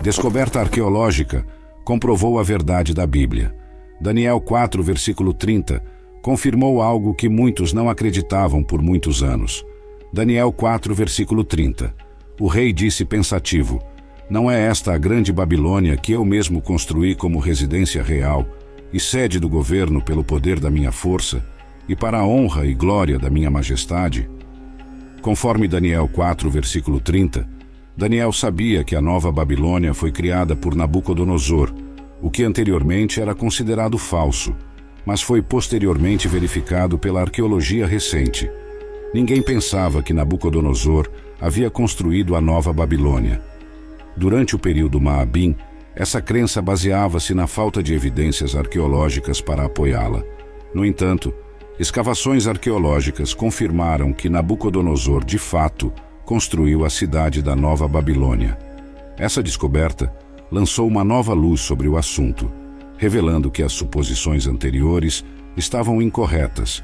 Descoberta arqueológica comprovou a verdade da Bíblia. Daniel 4, versículo 30, confirmou algo que muitos não acreditavam por muitos anos. Daniel 4, versículo 30. O rei disse pensativo: não é esta a grande Babilônia que eu mesmo construí como residência real e sede do governo pelo poder da minha força e para a honra e glória da minha majestade? Conforme Daniel 4, versículo 30, Daniel sabia que a nova Babilônia foi criada por Nabucodonosor, o que anteriormente era considerado falso, mas foi posteriormente verificado pela arqueologia recente. Ninguém pensava que Nabucodonosor havia construído a nova Babilônia. Durante o período Maabim, essa crença baseava-se na falta de evidências arqueológicas para apoiá-la. No entanto, escavações arqueológicas confirmaram que Nabucodonosor, de fato, construiu a cidade da Nova Babilônia. Essa descoberta lançou uma nova luz sobre o assunto, revelando que as suposições anteriores estavam incorretas.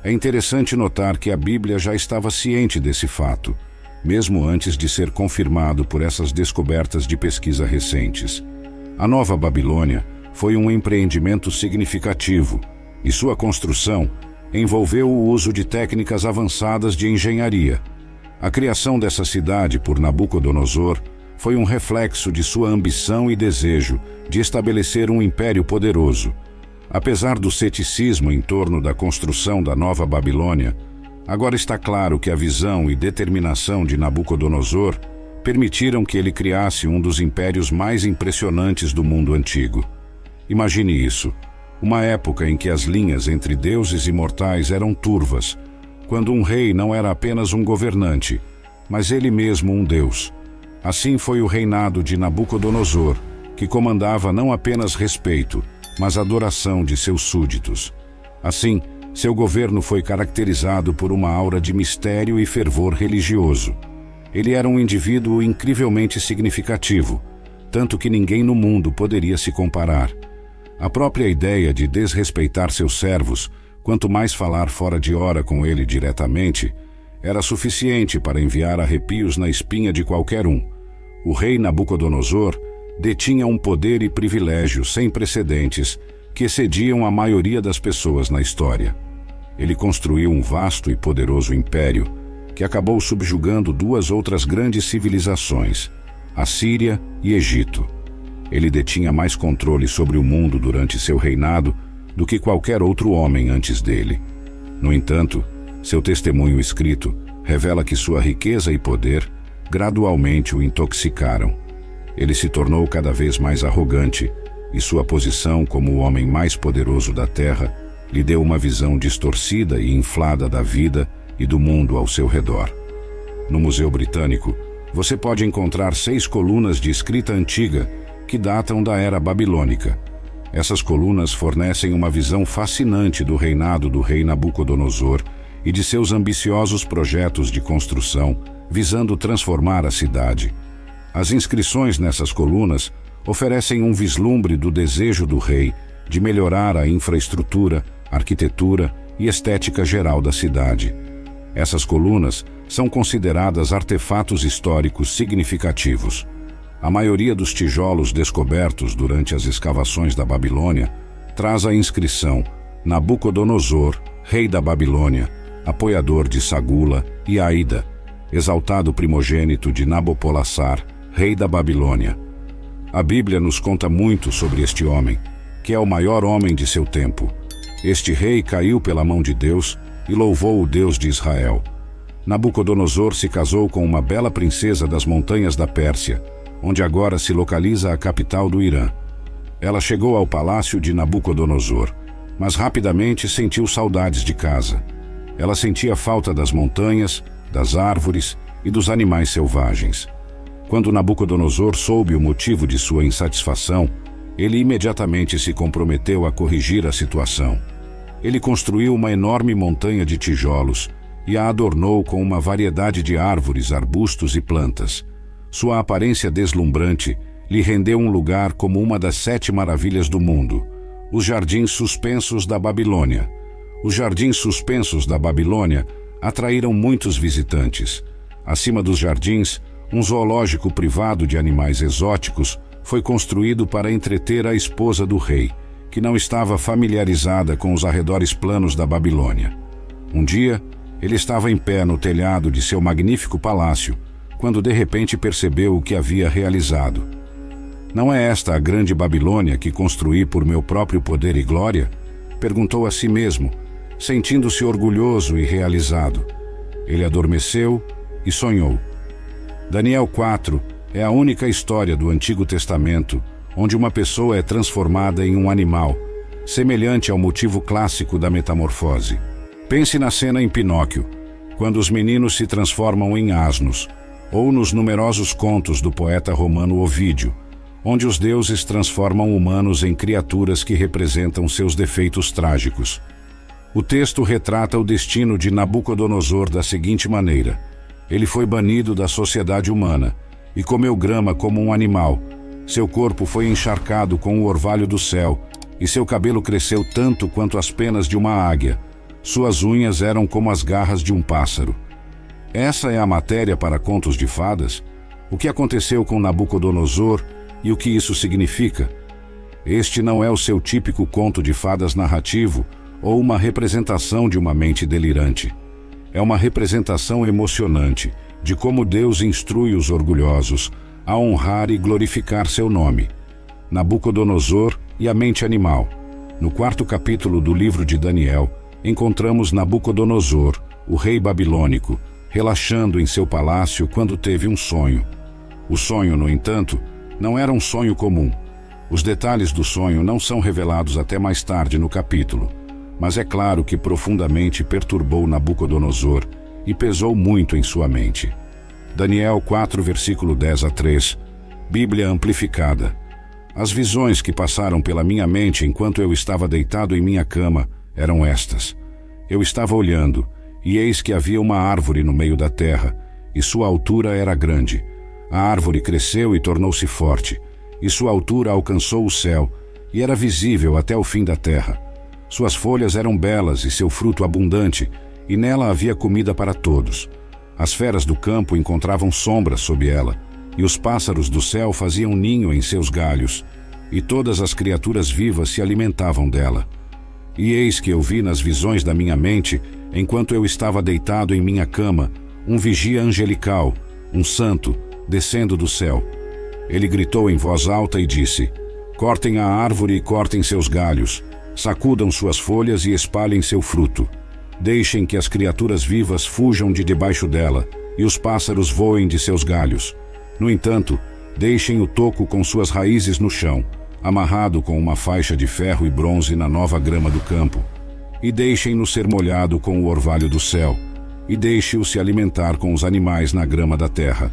É interessante notar que a Bíblia já estava ciente desse fato, mesmo antes de ser confirmado por essas descobertas de pesquisa recentes. A Nova Babilônia foi um empreendimento significativo, e sua construção envolveu o uso de técnicas avançadas de engenharia. A criação dessa cidade por Nabucodonosor foi um reflexo de sua ambição e desejo de estabelecer um império poderoso. Apesar do ceticismo em torno da construção da Nova Babilônia, agora está claro que a visão e determinação de Nabucodonosor permitiram que ele criasse um dos impérios mais impressionantes do mundo antigo. Imagine isso, uma época em que as linhas entre deuses e mortais eram turvas, quando um rei não era apenas um governante, mas ele mesmo um deus. Assim foi o reinado de Nabucodonosor, que comandava não apenas respeito, mas adoração de seus súditos. Assim, seu governo foi caracterizado por uma aura de mistério e fervor religioso. Ele era um indivíduo incrivelmente significativo, tanto que ninguém no mundo poderia se comparar. A própria ideia de desrespeitar seus servos, quanto mais falar fora de hora com ele diretamente, era suficiente para enviar arrepios na espinha de qualquer um. O rei Nabucodonosor detinha um poder e privilégio sem precedentes que excediam a maioria das pessoas na história. Ele construiu um vasto e poderoso império que acabou subjugando duas outras grandes civilizações, a Síria e Egito. Ele detinha mais controle sobre o mundo durante seu reinado do que qualquer outro homem antes dele. No entanto, seu testemunho escrito revela que sua riqueza e poder gradualmente o intoxicaram. Ele se tornou cada vez mais arrogante e sua posição como o homem mais poderoso da Terra lhe deu uma visão distorcida e inflada da vida e do mundo ao seu redor. No Museu Britânico, você pode encontrar 6 colunas de escrita antiga que datam da era babilônica. Essas colunas fornecem uma visão fascinante do reinado do rei Nabucodonosor e de seus ambiciosos projetos de construção, visando transformar a cidade. As inscrições nessas colunas oferecem um vislumbre do desejo do rei de melhorar a infraestrutura, arquitetura e estética geral da cidade. Essas colunas são consideradas artefatos históricos significativos. A maioria dos tijolos descobertos durante as escavações da Babilônia traz a inscrição Nabucodonosor, rei da Babilônia, apoiador de Sagula e Aida, exaltado primogênito de Nabopolassar, rei da Babilônia. A Bíblia nos conta muito sobre este homem, que é o maior homem de seu tempo. Este rei caiu pela mão de Deus e louvou o Deus de Israel. Nabucodonosor se casou com uma bela princesa das montanhas da Pérsia, onde agora se localiza a capital do Irã. Ela chegou ao palácio de Nabucodonosor, mas rapidamente sentiu saudades de casa. Ela sentia falta das montanhas, das árvores e dos animais selvagens. Quando Nabucodonosor soube o motivo de sua insatisfação, ele imediatamente se comprometeu a corrigir a situação. Ele construiu uma enorme montanha de tijolos e a adornou com uma variedade de árvores, arbustos e plantas. Sua aparência deslumbrante lhe rendeu um lugar como uma das 7 maravilhas do mundo, os Jardins Suspensos da Babilônia. Os Jardins Suspensos da Babilônia atraíram muitos visitantes. Acima dos jardins, um zoológico privado de animais exóticos foi construído para entreter a esposa do rei, que não estava familiarizada com os arredores planos da Babilônia. Um dia, ele estava em pé no telhado de seu magnífico palácio, quando de repente percebeu o que havia realizado. Não é esta a grande Babilônia que construí por meu próprio poder e glória? Perguntou a si mesmo, sentindo-se orgulhoso e realizado. Ele adormeceu e sonhou. Daniel 4 é a única história do Antigo Testamento onde uma pessoa é transformada em um animal, semelhante ao motivo clássico da metamorfose. Pense na cena em Pinóquio, quando os meninos se transformam em asnos, ou nos numerosos contos do poeta romano Ovídio, onde os deuses transformam humanos em criaturas que representam seus defeitos trágicos. O texto retrata o destino de Nabucodonosor da seguinte maneira: ele foi banido da sociedade humana e comeu grama como um animal. Seu corpo foi encharcado com o orvalho do céu, e seu cabelo cresceu tanto quanto as penas de uma águia. Suas unhas eram como as garras de um pássaro. Essa é a matéria para contos de fadas? O que aconteceu com Nabucodonosor e o que isso significa? Este não é o seu típico conto de fadas narrativo ou uma representação de uma mente delirante. É uma representação emocionante de como Deus instrui os orgulhosos a honrar e glorificar seu nome. Nabucodonosor e a mente animal. No 4º capítulo do livro de Daniel, encontramos Nabucodonosor, o rei babilônico, relaxando em seu palácio quando teve um sonho. O sonho, no entanto, não era um sonho comum. Os detalhes do sonho não são revelados até mais tarde no capítulo, mas é claro que profundamente perturbou Nabucodonosor e pesou muito em sua mente. Daniel 4, versículo 10 a 3, Bíblia amplificada. As visões que passaram pela minha mente enquanto eu estava deitado em minha cama eram estas. Eu estava olhando, e eis que havia uma árvore no meio da terra, e sua altura era grande. A árvore cresceu e tornou-se forte, e sua altura alcançou o céu, e era visível até o fim da terra. Suas folhas eram belas e seu fruto abundante, e nela havia comida para todos. As feras do campo encontravam sombra sob ela, e os pássaros do céu faziam ninho em seus galhos, e todas as criaturas vivas se alimentavam dela. E eis que eu vi nas visões da minha mente, enquanto eu estava deitado em minha cama, um vigia angelical, um santo, descendo do céu. Ele gritou em voz alta e disse: cortem a árvore e cortem seus galhos, sacudam suas folhas e espalhem seu fruto. Deixem que as criaturas vivas fujam de debaixo dela, e os pássaros voem de seus galhos. No entanto, deixem o toco com suas raízes no chão, amarrado com uma faixa de ferro e bronze na nova grama do campo. E deixem-no ser molhado com o orvalho do céu, e deixe-o se alimentar com os animais na grama da terra.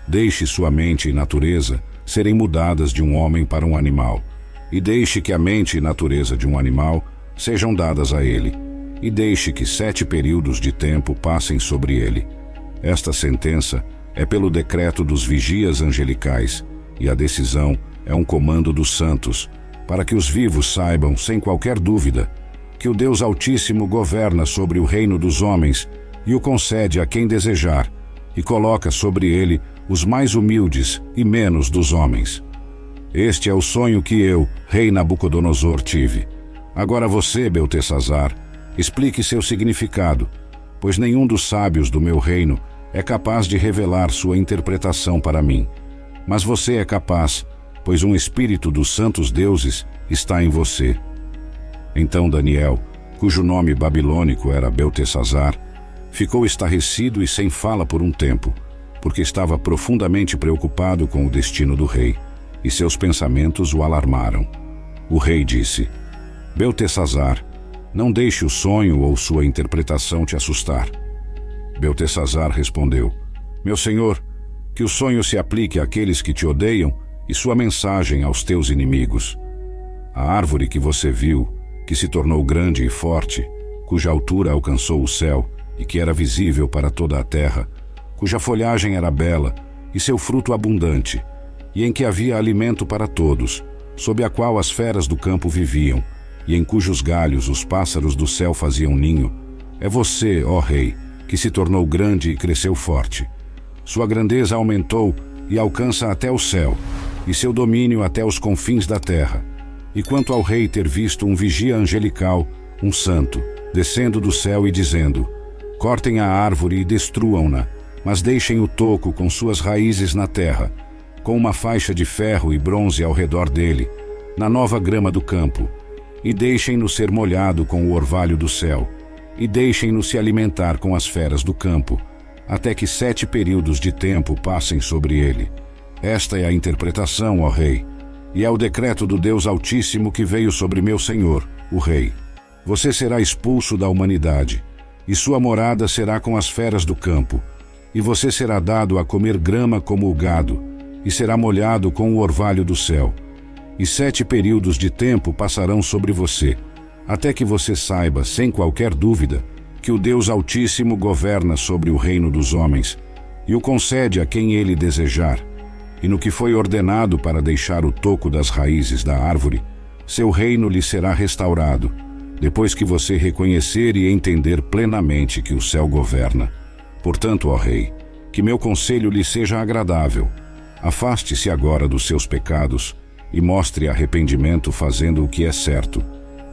Deixe sua mente e natureza serem mudadas de um homem para um animal, e deixe que a mente e natureza de um animal sejam dadas a ele, e deixe que 7 períodos de tempo passem sobre ele. Esta sentença é pelo decreto dos vigias angelicais, e a decisão é um comando dos santos, para que os vivos saibam, sem qualquer dúvida, que o Deus Altíssimo governa sobre o reino dos homens e o concede a quem desejar, e coloca sobre ele os mais humildes e menos dos homens. Este é o sonho que eu, rei Nabucodonosor, tive. Agora você, Beltesazar, explique seu significado, pois nenhum dos sábios do meu reino é capaz de revelar sua interpretação para mim. Mas você é capaz, pois um espírito dos santos deuses está em você. Então Daniel, cujo nome babilônico era Beltesazar, ficou estarrecido e sem fala por um tempo, porque estava profundamente preocupado com o destino do rei, e seus pensamentos o alarmaram. O rei disse: Beltesazar, não deixe o sonho ou sua interpretação te assustar. Beltesazar respondeu: Meu senhor, que o sonho se aplique àqueles que te odeiam e sua mensagem aos teus inimigos. A árvore que você viu, que se tornou grande e forte, cuja altura alcançou o céu e que era visível para toda a terra, cuja folhagem era bela e seu fruto abundante, e em que havia alimento para todos, sob a qual as feras do campo viviam, e em cujos galhos os pássaros do céu faziam ninho, é você, ó rei, que se tornou grande e cresceu forte. Sua grandeza aumentou e alcança até o céu, e seu domínio até os confins da terra. E quanto ao rei ter visto um vigia angelical, um santo, descendo do céu e dizendo: cortem a árvore e destruam-na, mas deixem o toco com suas raízes na terra, com uma faixa de ferro e bronze ao redor dele, na nova grama do campo, e deixem-no ser molhado com o orvalho do céu, e deixem-no se alimentar com as feras do campo, até que 7 períodos de tempo passem sobre ele. Esta é a interpretação, ó rei, e é o decreto do Deus Altíssimo que veio sobre meu senhor, o rei. Você será expulso da humanidade, e sua morada será com as feras do campo, e você será dado a comer grama como o gado, e será molhado com o orvalho do céu. E 7 períodos de tempo passarão sobre você, até que você saiba, sem qualquer dúvida, que o Deus Altíssimo governa sobre o reino dos homens, e o concede a quem ele desejar. E no que foi ordenado para deixar o toco das raízes da árvore, seu reino lhe será restaurado, depois que você reconhecer e entender plenamente que o céu governa. Portanto, ó rei, que meu conselho lhe seja agradável. Afaste-se agora dos seus pecados e mostre arrependimento fazendo o que é certo,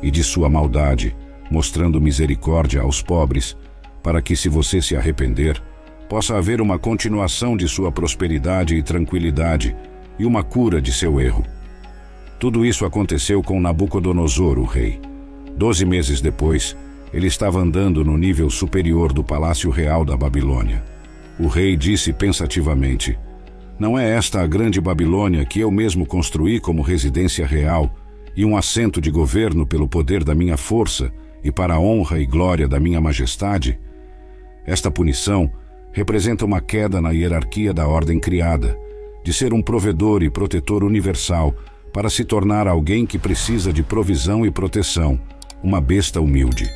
e de sua maldade, mostrando misericórdia aos pobres, para que, se você se arrepender, possa haver uma continuação de sua prosperidade e tranquilidade e uma cura de seu erro. Tudo isso aconteceu com Nabucodonosor, o rei. 12 meses depois, ele estava andando no nível superior do palácio real da Babilônia. O rei disse pensativamente: não é esta a grande Babilônia que eu mesmo construí como residência real e um assento de governo pelo poder da minha força e para a honra e glória da minha majestade? Esta punição representa uma queda na hierarquia da ordem criada, de ser um provedor e protetor universal para se tornar alguém que precisa de provisão e proteção, uma besta humilde.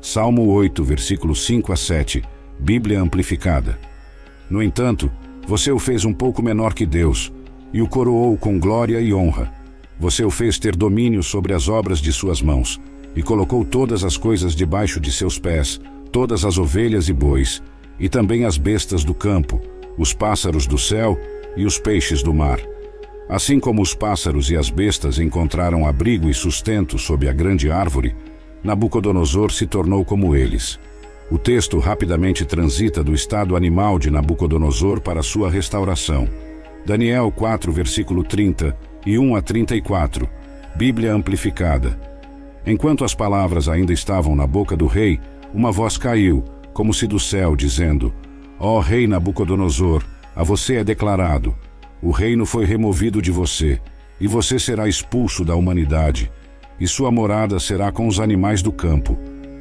Salmo 8, versículos 5 a 7, Bíblia Amplificada. No entanto, você o fez um pouco menor que Deus, e o coroou com glória e honra. Você o fez ter domínio sobre as obras de suas mãos, e colocou todas as coisas debaixo de seus pés, todas as ovelhas e bois, e também as bestas do campo, os pássaros do céu e os peixes do mar. Assim como os pássaros e as bestas encontraram abrigo e sustento sob a grande árvore, Nabucodonosor se tornou como eles. O texto rapidamente transita do estado animal de Nabucodonosor para sua restauração. Daniel 4, versículo 30 e 1 a 34, Bíblia Amplificada. Enquanto as palavras ainda estavam na boca do rei, uma voz caiu, como se do céu, dizendo: ó rei Nabucodonosor, a você é declarado: o reino foi removido de você, e você será expulso da humanidade, e sua morada será com os animais do campo.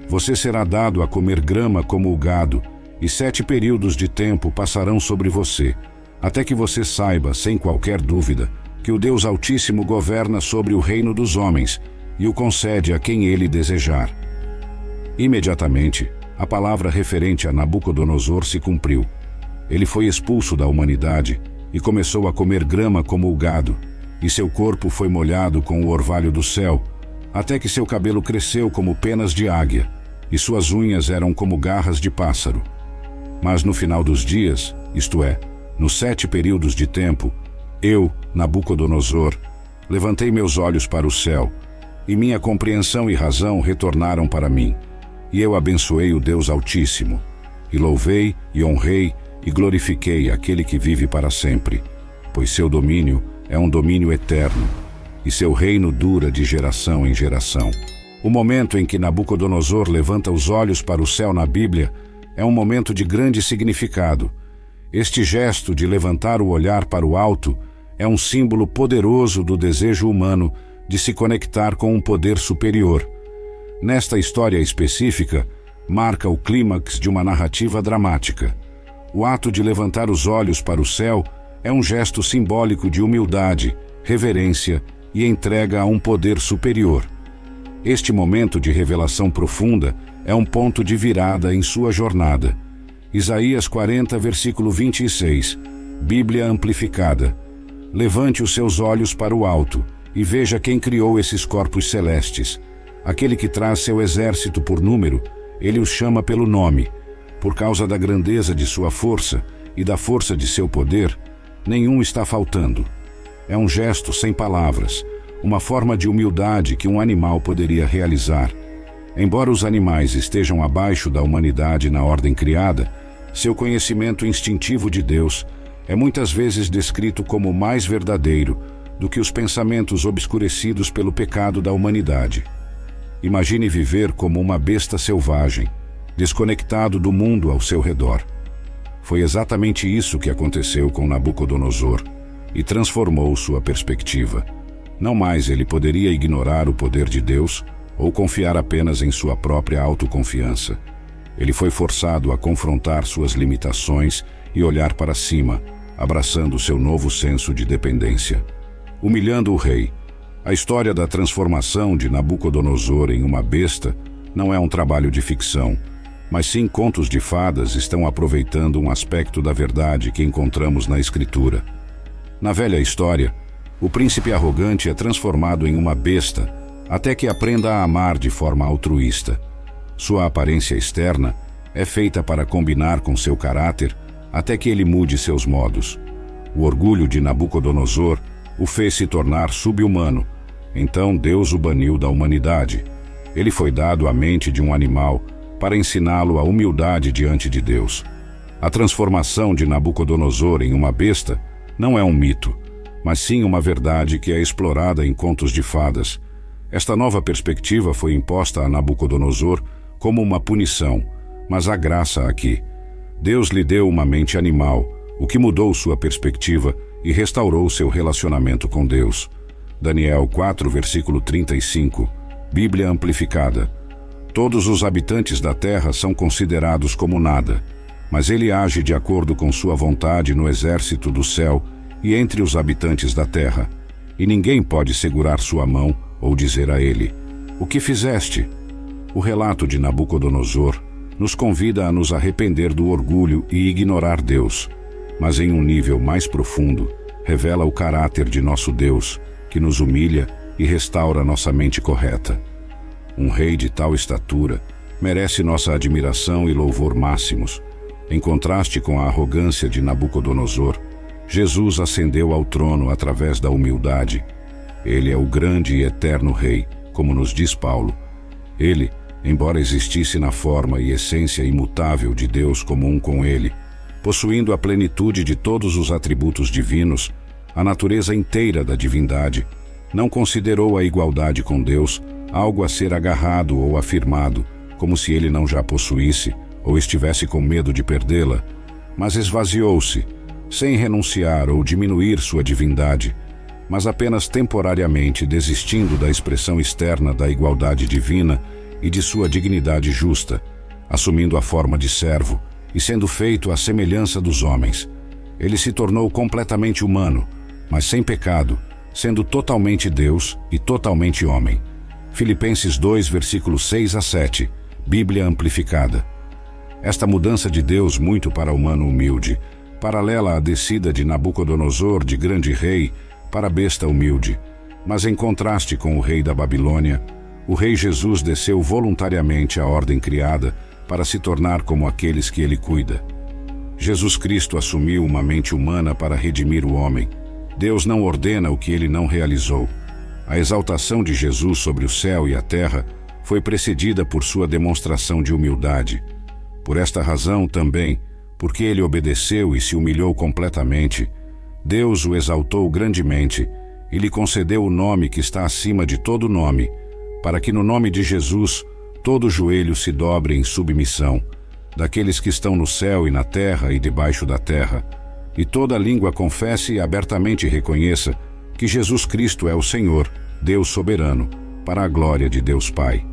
Você será dado a comer grama como o gado, e 7 períodos de tempo passarão sobre você, até que você saiba, sem qualquer dúvida, que o Deus Altíssimo governa sobre o reino dos homens, e o concede a quem ele desejar. Imediatamente, a palavra referente a Nabucodonosor se cumpriu. Ele foi expulso da humanidade e começou a comer grama como o gado, e seu corpo foi molhado com o orvalho do céu, até que seu cabelo cresceu como penas de águia, e suas unhas eram como garras de pássaro. Mas no final dos dias, isto é, nos 7 períodos de tempo, eu, Nabucodonosor, levantei meus olhos para o céu, e minha compreensão e razão retornaram para mim, e eu abençoei o Deus Altíssimo, e louvei e honrei e glorifiquei aquele que vive para sempre, pois seu domínio é um domínio eterno, e seu reino dura de geração em geração. O momento em que Nabucodonosor levanta os olhos para o céu na Bíblia é um momento de grande significado. Este gesto de levantar o olhar para o alto é um símbolo poderoso do desejo humano de se conectar com um poder superior. Nesta história específica, marca o clímax de uma narrativa dramática. O ato de levantar os olhos para o céu é um gesto simbólico de humildade, reverência e entrega a um poder superior. Este momento de revelação profunda é um ponto de virada em sua jornada. Isaías 40, versículo 26, Bíblia Amplificada. Levante os seus olhos para o alto e veja quem criou esses corpos celestes. Aquele que traz seu exército por número, ele os chama pelo nome. Por causa da grandeza de sua força, e da força de seu poder, nenhum está faltando. É um gesto sem palavras, uma forma de humildade que um animal poderia realizar. Embora os animais estejam abaixo da humanidade na ordem criada, seu conhecimento instintivo de Deus é muitas vezes descrito como mais verdadeiro do que os pensamentos obscurecidos pelo pecado da humanidade. Imagine viver como uma besta selvagem, desconectado do mundo ao seu redor. Foi exatamente isso que aconteceu com Nabucodonosor e transformou sua perspectiva. Não mais ele poderia ignorar o poder de Deus ou confiar apenas em sua própria autoconfiança. Ele foi forçado a confrontar suas limitações e olhar para cima, abraçando seu novo senso de dependência. Humilhando o rei, a história da transformação de Nabucodonosor em uma besta não é um trabalho de ficção, mas sim contos de fadas estão aproveitando um aspecto da verdade que encontramos na Escritura. Na velha história, o príncipe arrogante é transformado em uma besta até que aprenda a amar de forma altruísta. Sua aparência externa é feita para combinar com seu caráter até que ele mude seus modos. O orgulho de Nabucodonosor o fez se tornar sub-humano. Então Deus o baniu da humanidade. Ele foi dado à mente de um animal para ensiná-lo a humildade diante de Deus. A transformação de Nabucodonosor em uma besta não é um mito, mas sim uma verdade que é explorada em contos de fadas. Esta nova perspectiva foi imposta a Nabucodonosor como uma punição, mas há graça aqui. Deus lhe deu uma mente animal, o que mudou sua perspectiva e restaurou seu relacionamento com Deus. Daniel 4, versículo 35, Bíblia Amplificada. Todos os habitantes da terra são considerados como nada, mas ele age de acordo com sua vontade no exército do céu e entre os habitantes da terra, e ninguém pode segurar sua mão ou dizer a ele: "O que fizeste?" O relato de Nabucodonosor nos convida a nos arrepender do orgulho e ignorar Deus, mas em um nível mais profundo, revela o caráter de nosso Deus, que nos humilha e restaura nossa mente correta. Um rei de tal estatura merece nossa admiração e louvor máximos. Em contraste com a arrogância de Nabucodonosor, Jesus ascendeu ao trono através da humildade. Ele é o grande e eterno Rei, como nos diz Paulo. Ele, embora existisse na forma e essência imutável de Deus comum com ele, possuindo a plenitude de todos os atributos divinos, a natureza inteira da divindade, não considerou a igualdade com Deus algo a ser agarrado ou afirmado, como se ele não já possuísse ou estivesse com medo de perdê-la, mas esvaziou-se, sem renunciar ou diminuir sua divindade, mas apenas temporariamente desistindo da expressão externa da igualdade divina e de sua dignidade justa, assumindo a forma de servo e sendo feito à semelhança dos homens. Ele se tornou completamente humano, mas sem pecado, sendo totalmente Deus e totalmente homem. Filipenses 2, versículos 6 a 7, Bíblia Amplificada. Esta mudança de Deus muito para o humano humilde, paralela à descida de Nabucodonosor de grande rei para besta humilde, mas em contraste com o rei da Babilônia, o rei Jesus desceu voluntariamente à ordem criada para se tornar como aqueles que ele cuida. Jesus Cristo assumiu uma mente humana para redimir o homem. Deus não ordena o que ele não realizou. A exaltação de Jesus sobre o céu e a terra foi precedida por sua demonstração de humildade. Por esta razão também, porque ele obedeceu e se humilhou completamente, Deus o exaltou grandemente e lhe concedeu o nome que está acima de todo nome, para que no nome de Jesus todo joelho se dobre em submissão, daqueles que estão no céu e na terra e debaixo da terra, e toda língua confesse e abertamente reconheça que Jesus Cristo é o Senhor, Deus soberano, para a glória de Deus Pai.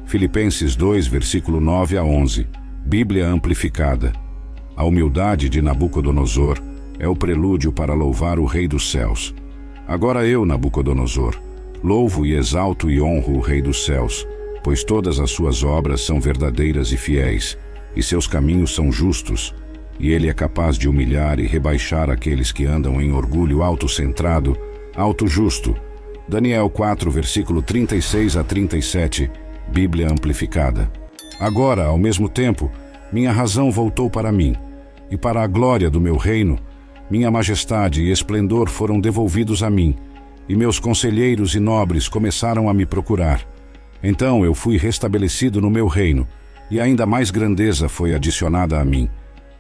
Filipenses 2, versículo 9 a 11, Bíblia Amplificada. A humildade de Nabucodonosor é o prelúdio para louvar o Rei dos céus. Agora eu, Nabucodonosor, louvo e exalto e honro o Rei dos céus, pois todas as suas obras são verdadeiras e fiéis, e seus caminhos são justos, e ele é capaz de humilhar e rebaixar aqueles que andam em orgulho autocentrado, auto-justo. Daniel 4, versículo 36 a 37, Bíblia Amplificada. Agora, ao mesmo tempo, minha razão voltou para mim. e para a glória do meu reino, minha majestade e esplendor foram devolvidos a mim, e meus conselheiros e nobres começaram a me procurar. Então eu fui restabelecido no meu reino, e ainda mais grandeza foi adicionada a mim.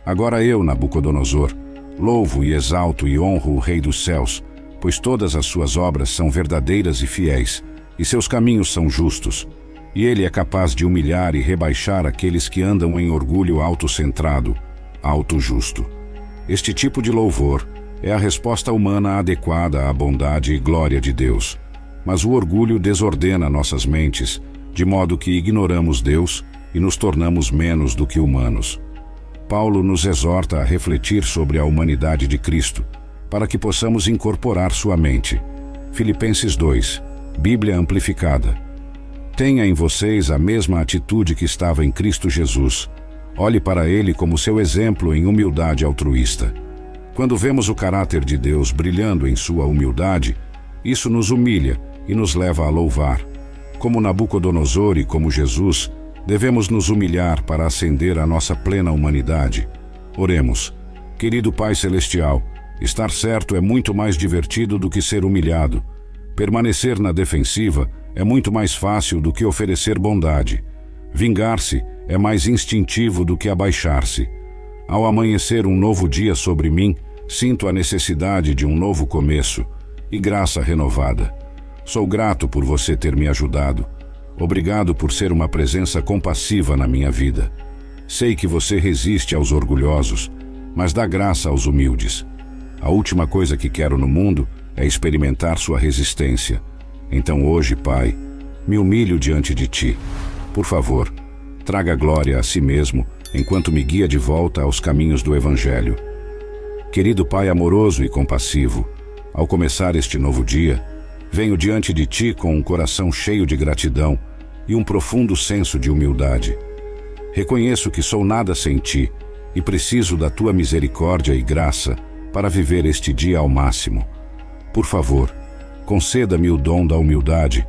Agora eu, Nabucodonosor, louvo e exalto e honro o Rei dos céus, pois todas as suas obras são verdadeiras e fiéis, e seus caminhos são justos. E ele é capaz de humilhar e rebaixar aqueles que andam em orgulho autocentrado, auto-justo. Este tipo de louvor é a resposta humana adequada à bondade e glória de Deus. Mas o orgulho desordena nossas mentes, de modo que ignoramos Deus e nos tornamos menos do que humanos. Paulo nos exorta a refletir sobre a humanidade de Cristo, para que possamos incorporar sua mente. Filipenses 2, Bíblia Amplificada. Tenha em vocês a mesma atitude que estava em Cristo Jesus. Olhe para ele como seu exemplo em humildade altruísta. Quando vemos o caráter de Deus brilhando em sua humildade, isso nos humilha e nos leva a louvar. Como Nabucodonosor e como Jesus, devemos nos humilhar para ascender à nossa plena humanidade. Oremos. Querido Pai Celestial, estar certo é muito mais divertido do que ser humilhado. Permanecer na defensiva é muito mais fácil do que oferecer bondade. Vingar-se é mais instintivo do que abaixar-se. Ao amanhecer um novo dia sobre mim, sinto a necessidade de um novo começo e graça renovada. Sou grato por você ter me ajudado. Obrigado por ser uma presença compassiva na minha vida. Sei que você resiste aos orgulhosos, mas dá graça aos humildes. A última coisa que quero no mundo é experimentar sua resistência. Então hoje, Pai, me humilho diante de Ti. Por favor, traga glória a si mesmo enquanto me guia de volta aos caminhos do Evangelho. Querido Pai amoroso e compassivo, ao começar este novo dia, venho diante de Ti com um coração cheio de gratidão e um profundo senso de humildade. Reconheço que sou nada sem Ti e preciso da Tua misericórdia e graça para viver este dia ao máximo. Por favor, conceda-me o dom da humildade,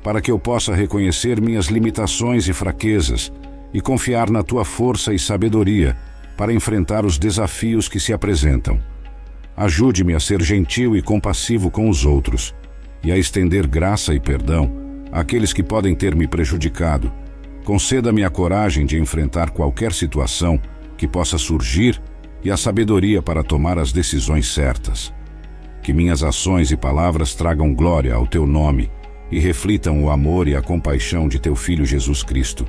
para que eu possa reconhecer minhas limitações e fraquezas e confiar na Tua força e sabedoria para enfrentar os desafios que se apresentam. Ajude-me a ser gentil e compassivo com os outros e a estender graça e perdão àqueles que podem ter me prejudicado. Conceda-me a coragem de enfrentar qualquer situação que possa surgir e a sabedoria para tomar as decisões certas. Que minhas ações e palavras tragam glória ao Teu nome e reflitam o amor e a compaixão de Teu Filho Jesus Cristo.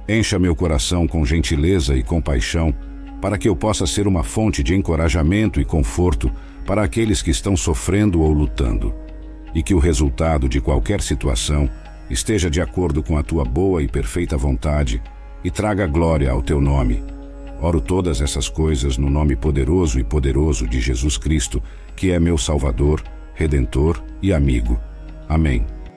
Encha meu coração com gentileza e compaixão, para que eu possa ser uma fonte de encorajamento e conforto para aqueles que estão sofrendo ou lutando, e que o resultado de qualquer situação esteja de acordo com a Tua boa e perfeita vontade e traga glória ao Teu nome. Oro todas essas coisas no nome poderoso e poderoso de Jesus Cristo, que é meu Salvador, Redentor e amigo. Amém.